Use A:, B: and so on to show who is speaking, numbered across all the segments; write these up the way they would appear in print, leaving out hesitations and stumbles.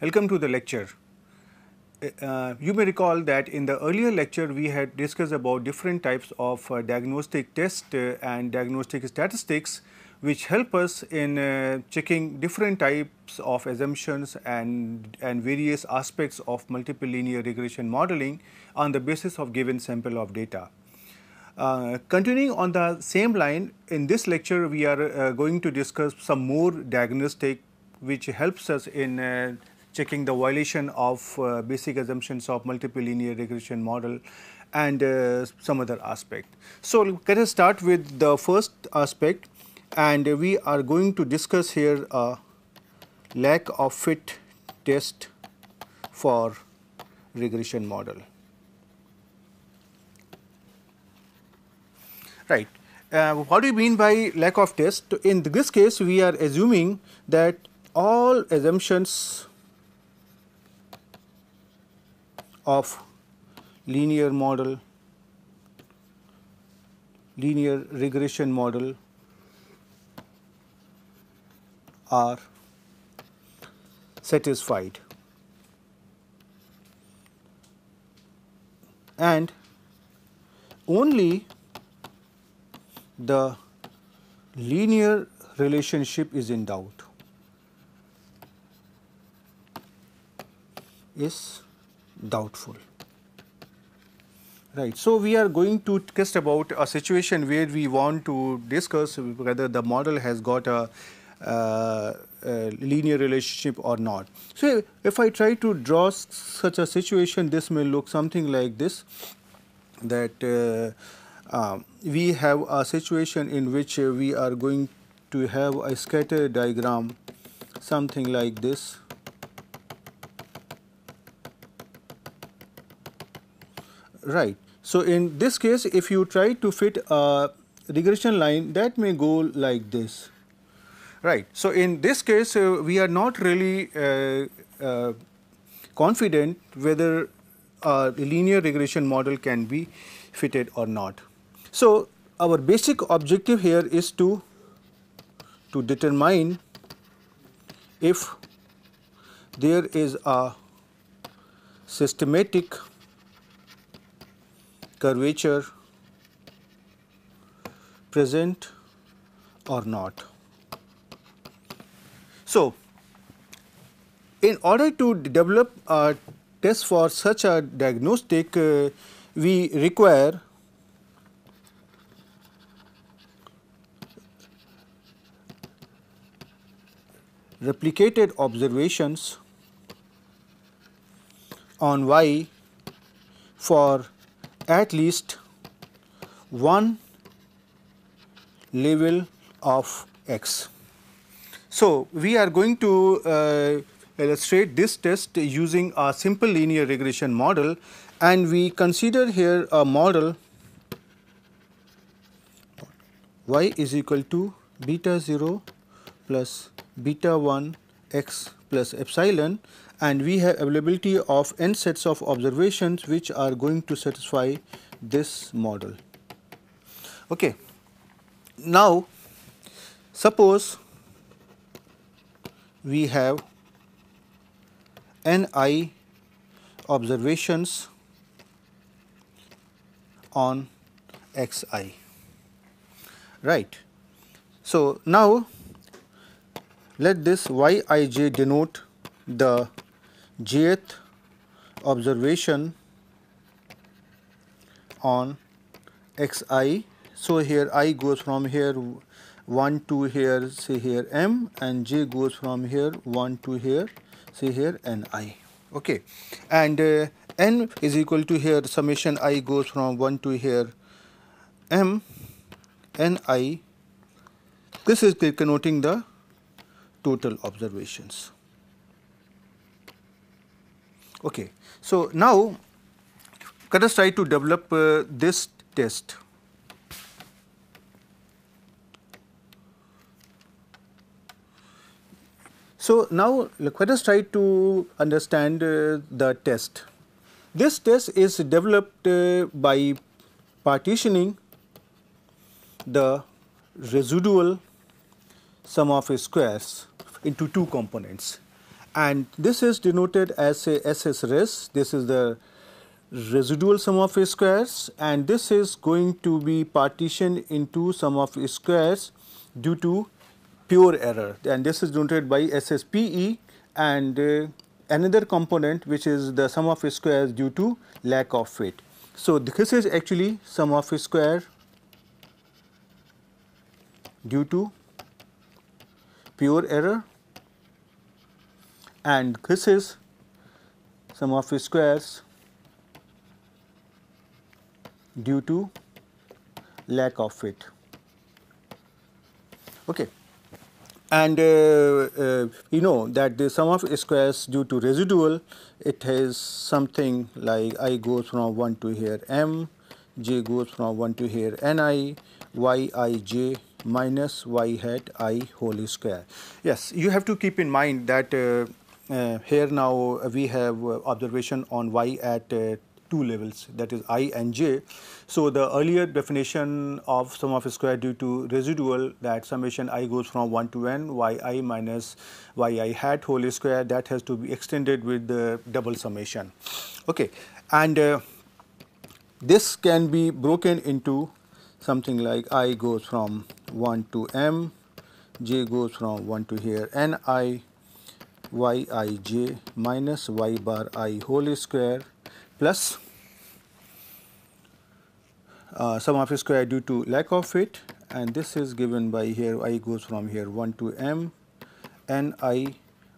A: Welcome to the lecture. You may recall that in the earlier lecture we had discussed about different types of diagnostic tests and diagnostic statistics which help us in checking different types of assumptions and various aspects of multiple linear regression modeling on the basis of given sample of data. Continuing on the same line, in this lecture we are going to discuss some more diagnostic which helps us in checking the violation of basic assumptions of multiple linear regression model and some other aspect. So, let us start with the first aspect, and we are going to discuss here a lack of fit test for regression model. Right. What do you mean by lack of test? In this case, we are assuming that all assumptions of linear regression model are satisfied, and only the linear relationship is in doubt, is doubtful. Right. So, we are going to test about a situation where we want to discuss whether the model has got a linear relationship or not. So, if I try to draw such a situation, this may look something like this, that we have a situation in which we are going to have a scatter diagram something like this. Right. So, in this case, if you try to fit a regression line, that may go like this. Right. So, in this case, we are not really confident whether a linear regression model can be fitted or not. So, our basic objective here is to determine if there is a systematic curvature present or not. So, in order to develop a test for such a diagnostic, we require replicated observations on Y for at least one level of X. So, we are going to illustrate this test using a simple linear regression model, and we consider here a model Y is equal to beta 0 plus beta 1 x plus epsilon, and we have availability of n sets of observations which are going to satisfy this model. Okay. Now, suppose we have ni observations on xi, right. So, now let this yij denote the jth observation on xi. So, here I goes from here 1 to here, say here m, and j goes from here 1 to here, say here ni. Okay. And n is equal to here summation I goes from 1 to here m ni. This is connoting the total observations. Okay. So, now let us try to develop this test. So, now let us try to understand the test. This test is developed by partitioning the residual sum of squares into two components, and this is denoted as a SS-res. This is the residual sum of squares, and this is going to be partitioned into sum of squares due to pure error, and this is denoted by SSPE, and another component which is the sum of squares due to lack of fit. So, this is actually sum of square due to pure error, and this is sum of squares due to lack of fit. Okay. And you know that the sum of squares due to residual, it has something like I goes from 1 to here m, j goes from 1 to here ni, yij minus y hat I whole square. Yes, you have to keep in mind that here now we have observation on y at two levels, that is I and j. So, the earlier definition of sum of square due to residual, that summation I goes from 1 to n yi minus yi hat whole square, that has to be extended with the double summation. Okay. And this can be broken into something like I goes from 1 to m, j goes from 1 to here ni, yij minus y bar I whole square plus sum of square due to lack of fit, and this is given by here I goes from here 1 to m ni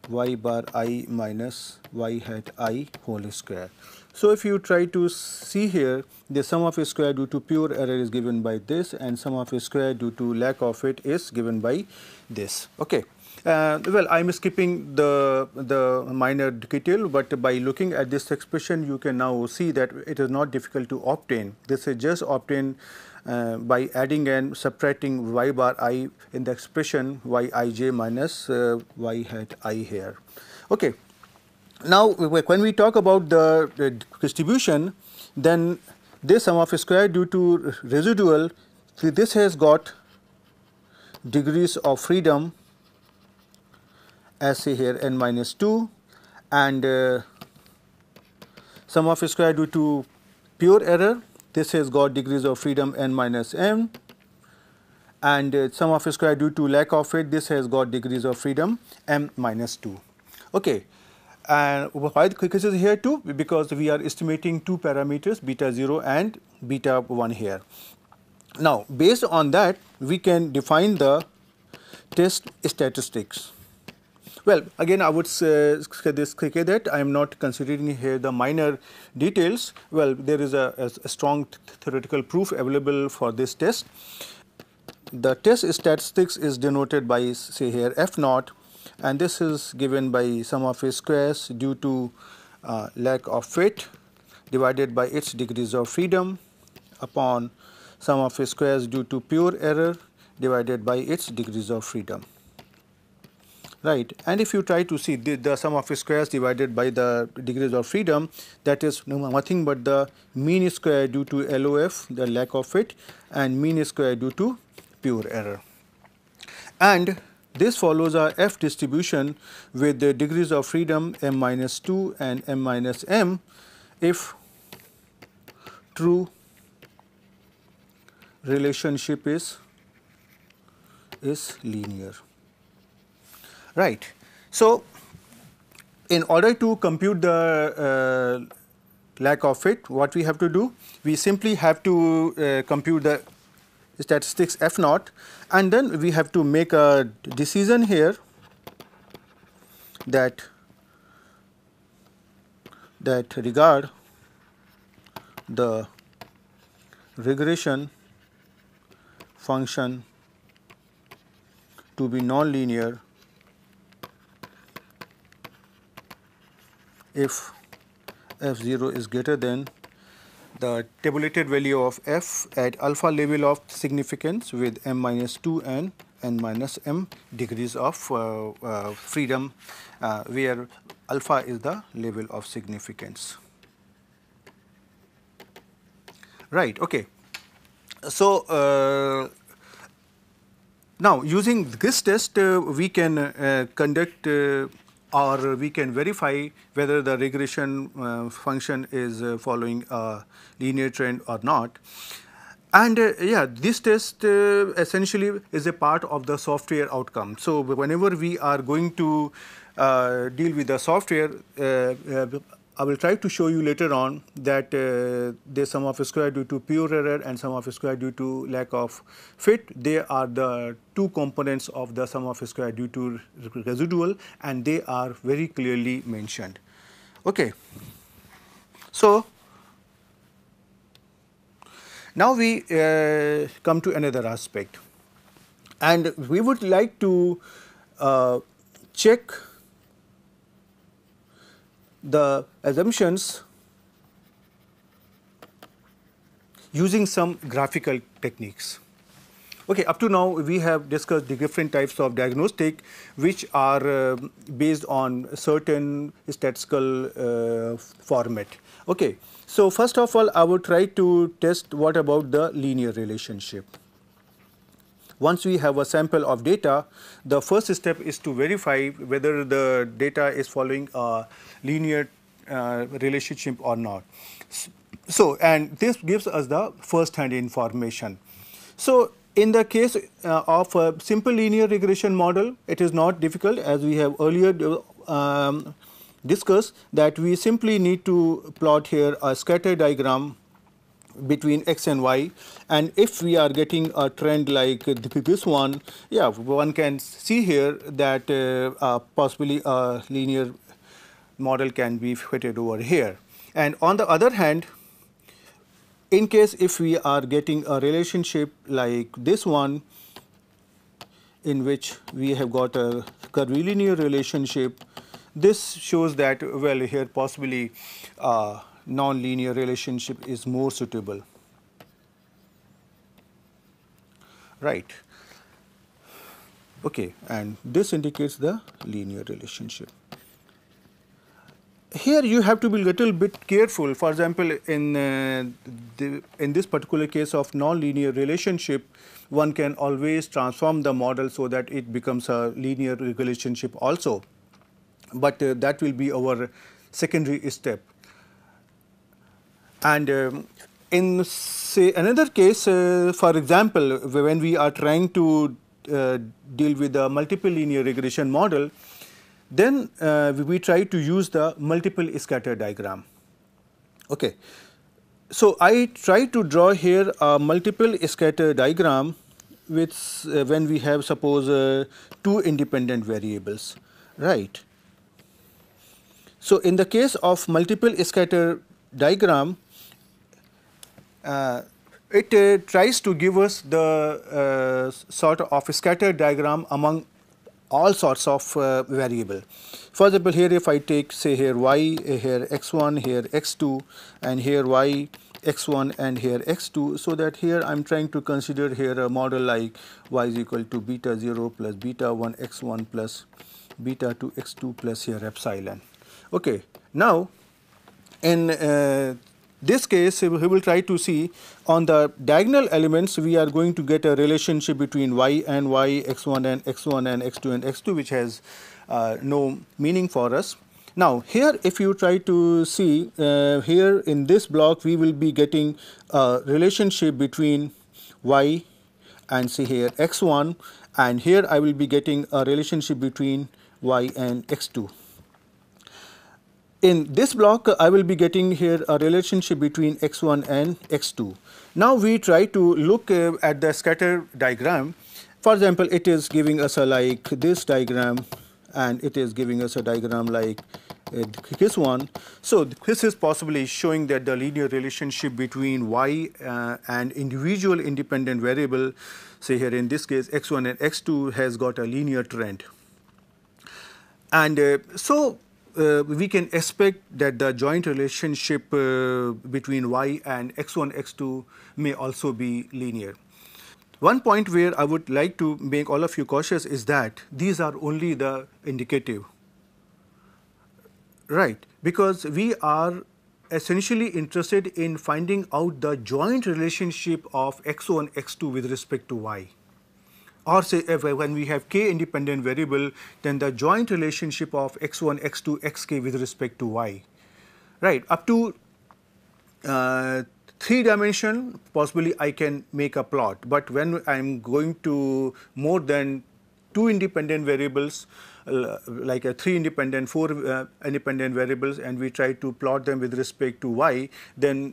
A: y bar I minus y hat I whole square. So, if you try to see here, the sum of square due to pure error is given by this, and sum of square due to lack of it is given by this. Okay. Well, I am skipping the minor detail, but by looking at this expression, you can now see that it is not difficult to obtain. This is just obtained by adding and subtracting y bar I in the expression yij minus y hat I here. Okay. Now, when we talk about the distribution, then this sum of square due to residual, see, this has got degrees of freedom as say here n minus 2, and sum of square due to pure error, this has got degrees of freedom n minus m, and sum of square due to lack of it, this has got degrees of freedom m minus 2. Okay. And why the this is here too? Because we are estimating two parameters, beta 0 and beta 1 here. Now, based on that, we can define the test statistics. Well, again I would say that I am not considering here the minor details. Well, there is a strong theoretical proof available for this test. The test statistics is denoted by say here f naught, and this is given by sum of squares due to lack of fit divided by its degrees of freedom upon sum of squares due to pure error divided by its degrees of freedom. Right. And if you try to see the sum of squares divided by the degrees of freedom, that is nothing but the mean square due to LOF, the lack of fit, and mean square due to pure error. And this follows our F distribution with the degrees of freedom m minus 2 and m minus m if true relationship is linear. Right. So, in order to compute the lack of fit, what we have to do? We simply have to compute the statistics f naught, and then we have to make a decision here that regard the regression function to be nonlinear if f0 is greater than the tabulated value of f at alpha level of significance with m minus 2 and n minus m degrees of freedom, where alpha is the level of significance. Right. Okay. So now using this test, we can conduct or we can verify whether the regression function is following a linear trend or not. And yeah, this test essentially is a part of the software outcome. So whenever we are going to deal with the software, I will try to show you later on that the sum of square due to pure error and sum of square due to lack of fit, they are the two components of the sum of square due to residual, and they are very clearly mentioned. Okay. So now we come to another aspect, and we would like to check the assumptions using some graphical techniques. Okay, up to now we have discussed the different types of diagnostic which are based on certain statistical format. Okay, so first of all I would try to test what about the linear relationship. Once we have a sample of data, the first step is to verify whether the data is following a linear relationship or not. So, and this gives us the first hand information. So, in the case of a simple linear regression model, it is not difficult, as we have earlier discussed, that we simply need to plot here a scatter diagram between x and y, and if we are getting a trend like this one, yeah, one can see here that possibly a linear model can be fitted over here. And on the other hand, in case if we are getting a relationship like this one, in which we have got a curvilinear relationship, this shows that, well, here possibly non-linear relationship is more suitable. Right. Okay, and this indicates the linear relationship. Here you have to be a little bit careful. For example, in this particular case of non-linear relationship, one can always transform the model so that it becomes a linear relationship also, but that will be our secondary step. And in say another case, for example, when we are trying to deal with a multiple linear regression model, then we try to use the multiple scatter diagram. Okay. So I try to draw here a multiple scatter diagram with when we have suppose two independent variables, right. So in the case of multiple scatter diagram, it tries to give us the sort of scatter diagram among all sorts of variable. For example, here if I take say here y, here x1, here x2, and here y, x1, and here x2, so that here I am trying to consider here a model like y is equal to beta 0 plus beta 1 x1 plus beta 2 x2 plus here epsilon. Okay. Now, in this case, we will try to see on the diagonal elements, we are going to get a relationship between y and y, x1 and x1, and x2 and x2, which has no meaning for us. Now, here if you try to see here in this block, we will be getting a relationship between y and say here x1, and here I will be getting a relationship between y and x2. In this block, I will be getting here a relationship between x1 and x2. Now we try to look at the scatter diagram. For example, it is giving us a like this diagram, and it is giving us a diagram like this one. So this is possibly showing that the linear relationship between y and individual independent variable, say here in this case x1 and x2, has got a linear trend. And so we can expect that the joint relationship between y and x1, x2 may also be linear. One point where I would like to make all of you cautious is that these are only the indicative, right? Because we are essentially interested in finding out the joint relationship of x1, x2 with respect to y. Or say when we have k independent variable, then the joint relationship of x1, x2, xk with respect to y. Right, up to 3 dimension, possibly I can make a plot, but when I am going to more than 2 independent variables, like a 3 independent, 4 independent variables, and we try to plot them with respect to y, then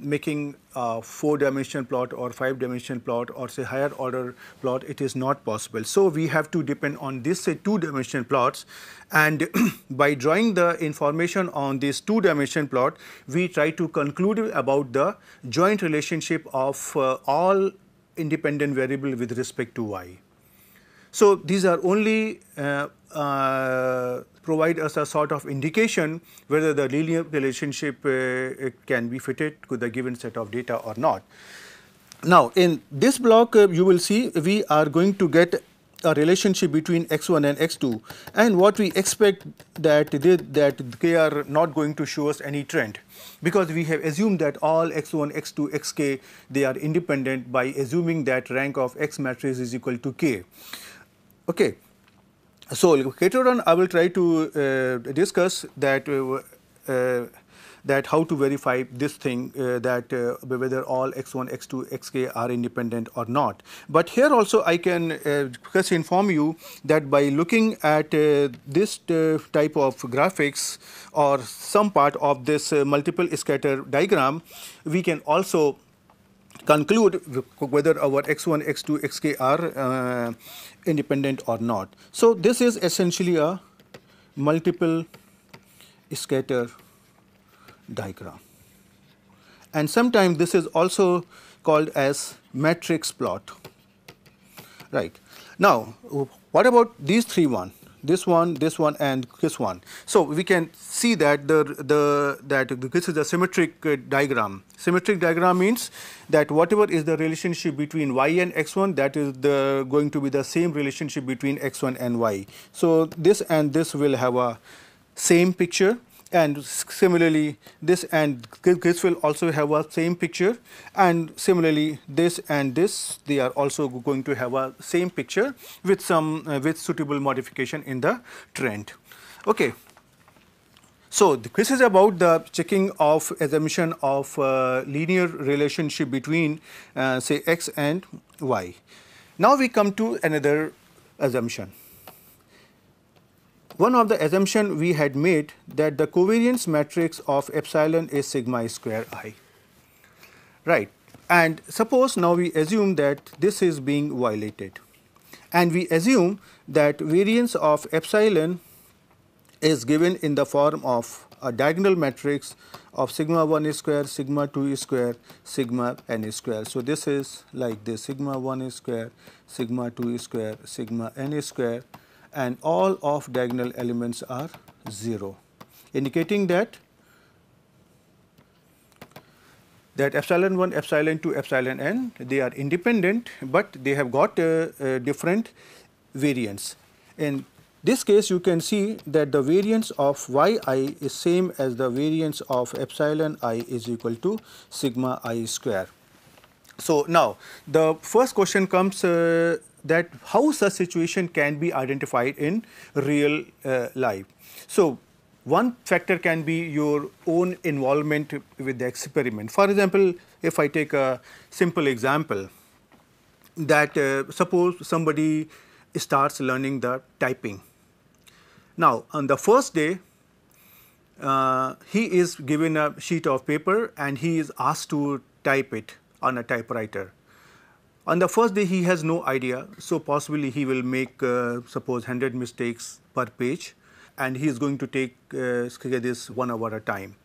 A: making a 4-dimensional plot or 5-dimensional plot or say higher order plot, it is not possible. So we have to depend on this say 2-dimensional plots, and by drawing the information on this 2-dimensional plot, we try to conclude about the joint relationship of all independent variable with respect to y. So these are only provide us a sort of indication whether the linear relationship can be fitted to the given set of data or not. Now in this block you will see we are going to get a relationship between x1 and x2, and what we expect that they are not going to show us any trend, because we have assumed that all x1, x2, xk, they are independent by assuming that rank of x matrix is equal to k. Okay. So later on I will try to discuss that that how to verify this thing that whether all x1, x2, xk are independent or not. But here also I can just inform you that by looking at this type of graphics or some part of this multiple scatter diagram, we can also conclude whether our x1, x2, xk are independent or not. So this is essentially a multiple scatter diagram, and sometimes this is also called as matrix plot. Right. Now what about these three one? This one, and this one. So we can see that this is a symmetric diagram. Symmetric diagram means that whatever is the relationship between y and x1, that is going to be the same relationship between x1 and y. So this and this will have a same picture, and similarly this and this will also have a same picture, and similarly this and this, they are also going to have a same picture with some with suitable modification in the trend. Okay. So this is about the checking of assumption of linear relationship between say x and y. Now we come to another assumption. One of the assumption we had made that the covariance matrix of epsilon is sigma square I. Right. And suppose now we assume that this is being violated, and we assume that variance of epsilon is given in the form of a diagonal matrix of sigma 1 square, sigma 2 square, sigma n square. So this is like this: sigma 1 square, sigma 2 square, sigma n square, and all of diagonal elements are 0, indicating that epsilon 1, epsilon 2, epsilon n, they are independent, but they have got different variance. In this case, you can see that the variance of yi is same as the variance of epsilon I is equal to sigma I square. So now the first question comes that how such situation can be identified in real life. So one factor can be your own involvement with the experiment. For example, if I take a simple example, that suppose somebody starts learning the typing. Now on the first day he is given a sheet of paper and he is asked to type it on a typewriter. On the first day he has no idea, so possibly he will make suppose 100 mistakes per page, and he is going to take this 1 hour a time.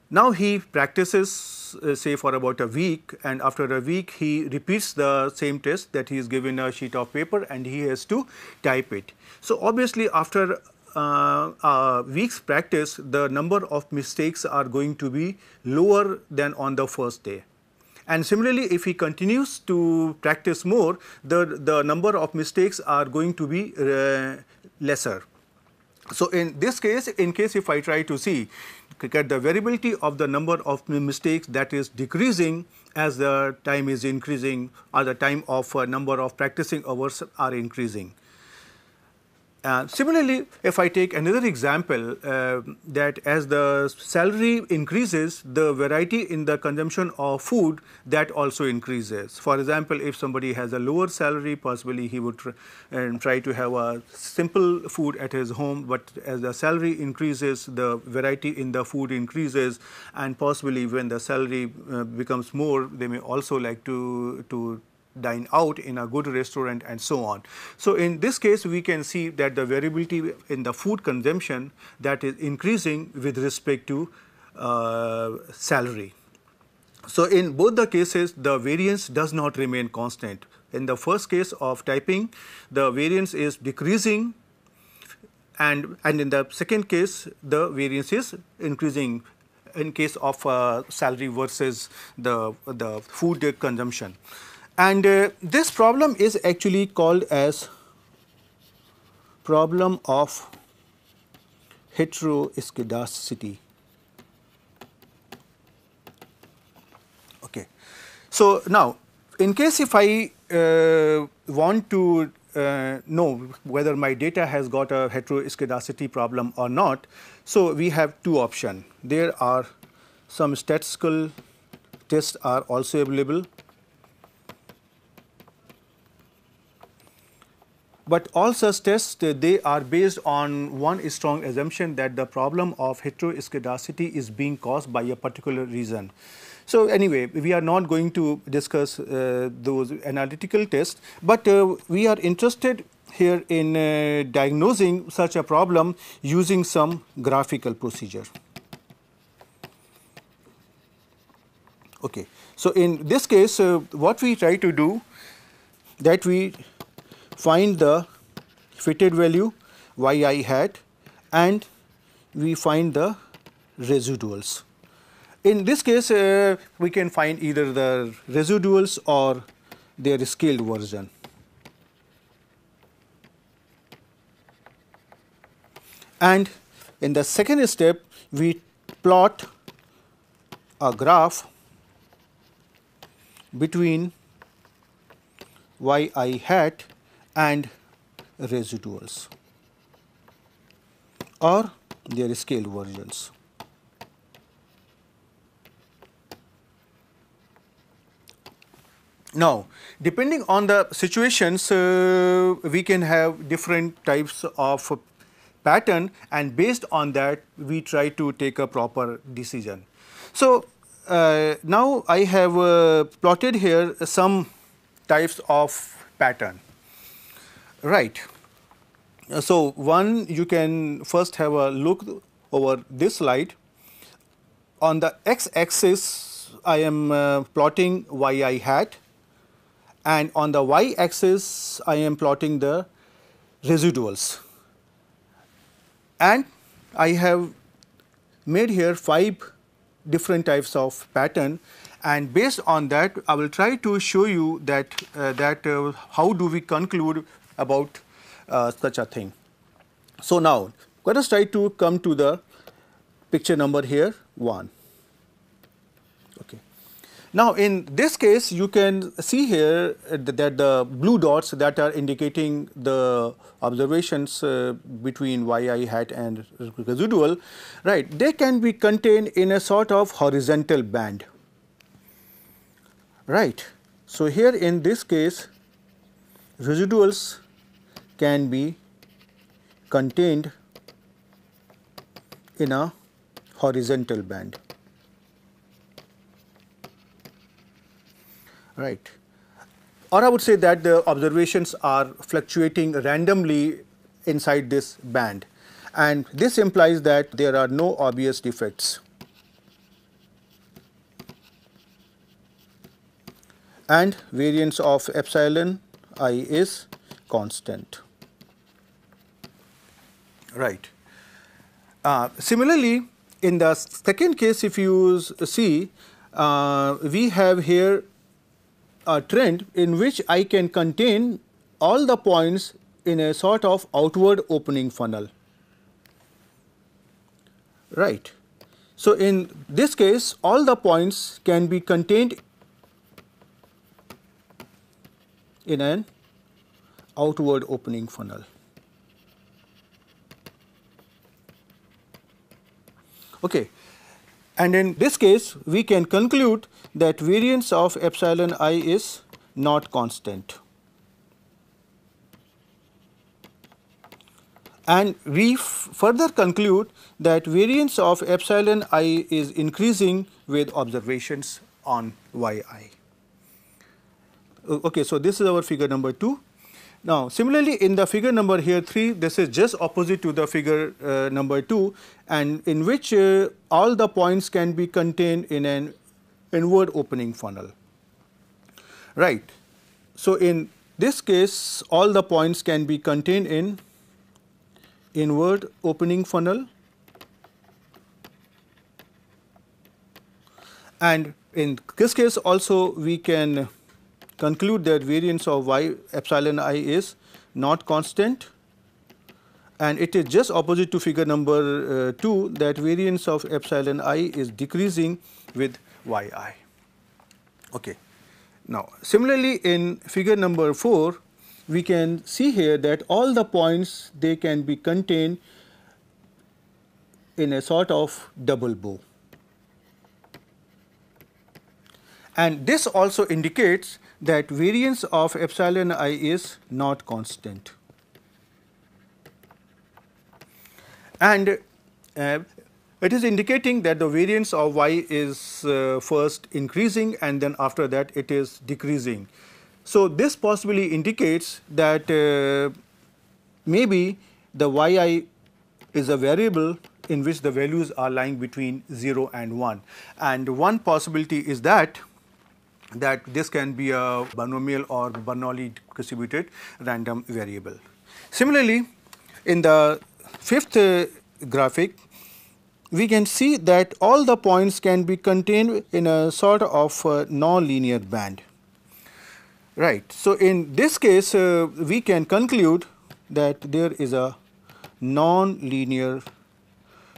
A: Now he practices say for about a week, and after a week he repeats the same test, that he is given a sheet of paper and he has to type it. So obviously after a week's practice, the number of mistakes are going to be lower than on the first day. And similarly, if he continues to practice more, the number of mistakes are going to be lesser. So, in this case, if I try to see get the variability of the number of mistakes that is decreasing as the time is increasing, or the time of number of practicing hours are increasing. Similarly, if I take another example, that as the salary increases, the variety in the consumption of food that also increases. For example, if somebody has a lower salary, possibly he would try to have a simple food at his home, but as the salary increases, the variety in the food increases, and possibly when the salary becomes more, they may also like to dine out in a good restaurant and so on. So, in this case we can see that the variability in the food consumption that is increasing with respect to salary. So, in both the cases the variance does not remain constant. In the first case of typing, the variance is decreasing, and in the second case the variance is increasing in case of salary versus the food consumption. And this problem is actually called as problem of heteroscedasticity. Okay. So, now in case if I want to know whether my data has got a heteroscedasticity problem or not, so we have two options. There are some statistical tests are also available, but all such tests they are based on one strong assumption that the problem of heteroscedasticity is being caused by a particular reason. So, anyway, we are not going to discuss those analytical tests, but we are interested here in diagnosing such a problem using some graphical procedure. Okay. So, in this case what we try to do, that we find the fitted value yi hat and we find the residuals. In this case we can find either the residuals or their scaled version. And in the second step we plot a graph between yi hat and residuals or their scaled versions. Now, depending on the situations we can have different types of pattern, and based on that we try to take a proper decision. So, now I have plotted here some types of pattern. Right. So, one, you can first have a look over this slide. On the x axis I am plotting yi hat, and on the y axis I am plotting the residuals, and I have made here 5 different types of pattern, and based on that I will try to show you that how do we conclude about such a thing. So, now let us try to come to the picture number here 1. Okay. Now, in this case you can see here that the blue dots that are indicating the observations between yi hat and residual, right, they can be contained in a sort of horizontal band, right. So, here in this case residuals can be contained in a horizontal band, right, or I would say that the observations are fluctuating randomly inside this band, and this implies that there are no obvious defects, and variance of epsilon I is constant, right. Similarly, in the second case, if you see we have here a trend in which I can contain all the points in a sort of outward opening funnel. right. So, in this case all the points can be contained in an outward opening funnel. Okay. And in this case we can conclude that variance of epsilon I is not constant. And we further conclude that variance of epsilon I is increasing with observations on yi. Okay, so this is our figure number 2. Now, similarly in the figure number here 3, this is just opposite to the figure number 2, and in which all the points can be contained in an inward opening funnel. Right. So, in this case all the points can be contained in inward opening funnel, and in this case also we can conclude that variance of y epsilon I is not constant, and it is just opposite to figure number 2, that variance of epsilon I is decreasing with yi. Okay. Now, similarly in figure number 4 we can see here that all the points, they can be contained in a sort of double bow, and this also indicates that variance of epsilon I is not constant. And it is indicating that the variance of y is first increasing and then after that it is decreasing. So, this possibly indicates that maybe the yi is a variable in which the values are lying between 0 and 1, and one possibility is that this can be a binomial or Bernoulli distributed random variable. Similarly, in the fifth graphic we can see that all the points can be contained in a sort of non-linear band. Right. So, in this case we can conclude that there is a non-linear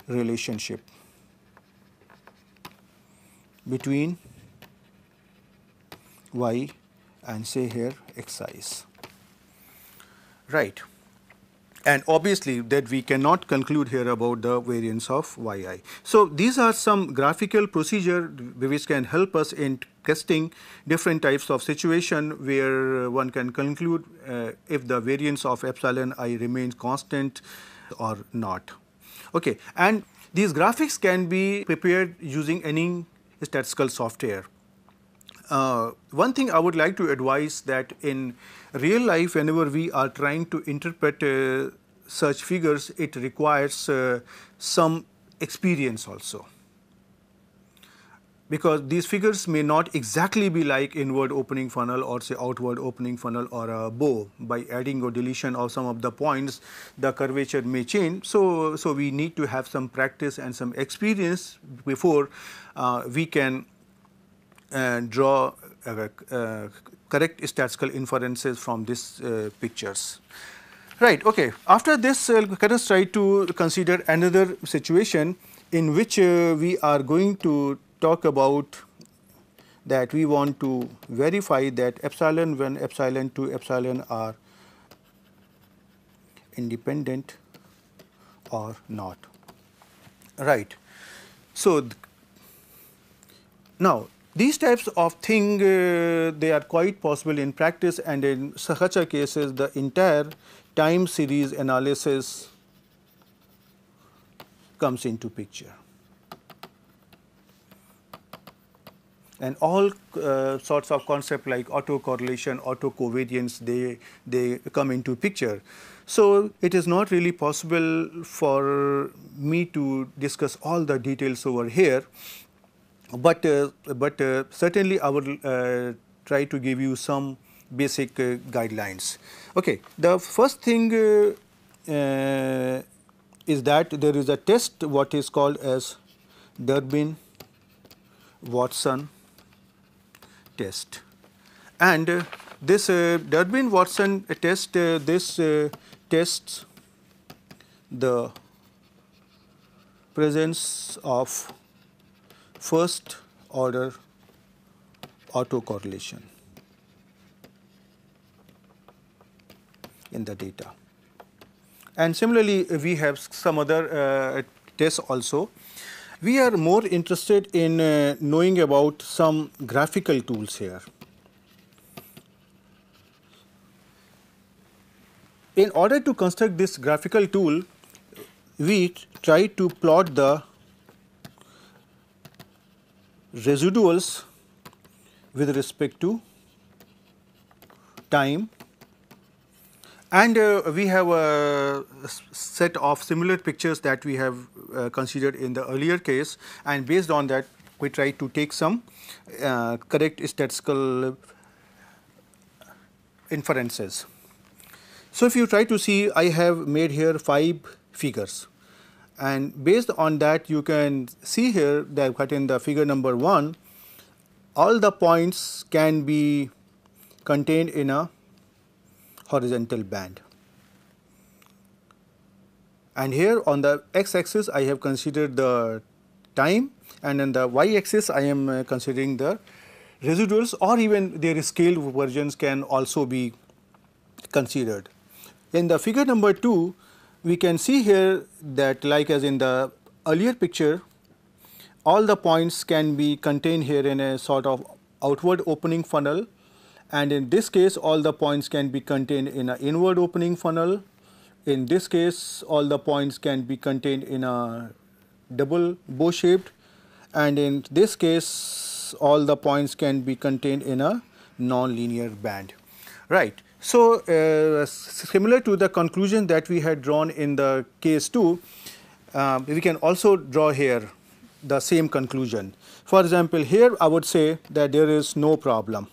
A: relationship between y and say here xi's. Right. And obviously that we cannot conclude here about the variance of yi. So, these are some graphical procedure which can help us in testing different types of situation where one can conclude if the variance of epsilon I remains constant or not. Okay. And these graphics can be prepared using any statistical software. One thing I would like to advise, that in real life whenever we are trying to interpret such figures, it requires some experience also, because these figures may not exactly be like inward opening funnel or say outward opening funnel or a bow. By adding or deletion of some of the points, the curvature may change. So, we need to have some practice and some experience before we can draw correct statistical inferences from these pictures. Right. Okay. After this, let us try to consider another situation in which we are going to talk about that we want to verify that epsilon 1, epsilon 2, epsilon are independent or not. Right. So, now these types of thing they are quite possible in practice, and in such a cases the entire time series analysis comes into picture, and all sorts of concepts like autocorrelation, autocovariance, they come into picture. So, it is not really possible for me to discuss all the details over here, but certainly I will try to give you some basic guidelines. Okay. The first thing is that there is a test what is called as Durbin-Watson test, and this Durbin-Watson test this tests the presence of first order autocorrelation in the data. And similarly, we have some other tests also. We are more interested in knowing about some graphical tools here. In order to construct this graphical tool, we try to plot the residuals with respect to time, and we have a set of similar pictures that we have considered in the earlier case, and based on that we try to take some correct statistical inferences. So, if you try to see, I have made here 5 figures, and based on that you can see here that in the figure number 1, all the points can be contained in a horizontal band. And here on the x axis I have considered the time, and on the y axis I am considering the residuals, or even their scaled versions can also be considered. In the figure number 2, we can see here that, like as in the earlier picture, all the points can be contained here in a sort of outward opening funnel, and in this case all the points can be contained in an inward opening funnel. In this case all the points can be contained in a double bow shaped, and in this case all the points can be contained in a non-linear band. Right. So, similar to the conclusion that we had drawn in the case 2, we can also draw here the same conclusion. For example, here I would say that there is no problem,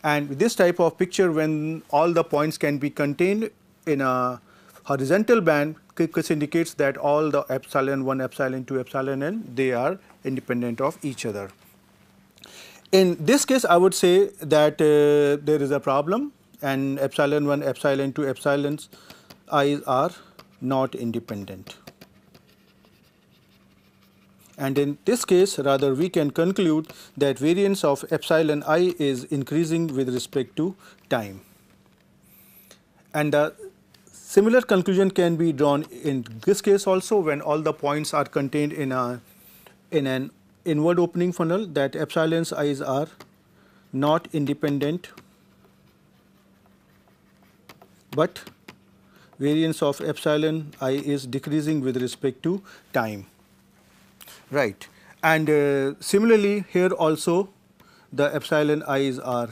A: and this type of picture, when all the points can be contained in a horizontal band, this indicates that all the epsilon 1, epsilon 2, epsilon n, they are independent of each other. In this case I would say that there is a problem, and epsilon 1, epsilon 2, epsilons i's are not independent. And in this case rather we can conclude that variance of epsilon I is increasing with respect to time. And the similar conclusion can be drawn in this case also, when all the points are contained in an inward opening funnel, that epsilons i's are not independent, but variance of epsilon I is decreasing with respect to time. Right. And similarly here also the epsilon i's are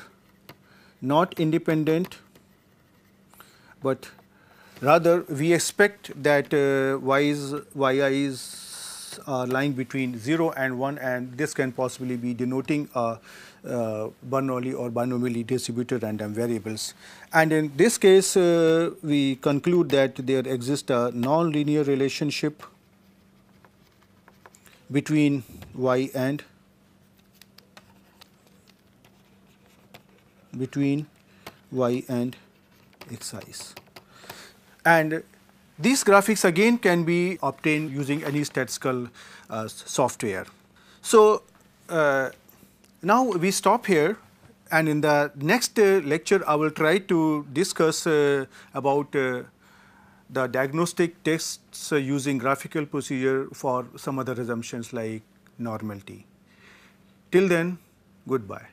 A: not independent, but rather we expect that yi's are lying between 0 and 1, and this can possibly be denoting a Bernoulli or binomially distributed random variables. And in this case we conclude that there exists a non-linear relationship between y and xi's. And these graphics again can be obtained using any statistical software. So, now we stop here, and in the next lecture I will try to discuss about the diagnostic tests using graphical procedure for some other assumptions like normality. Till then, goodbye.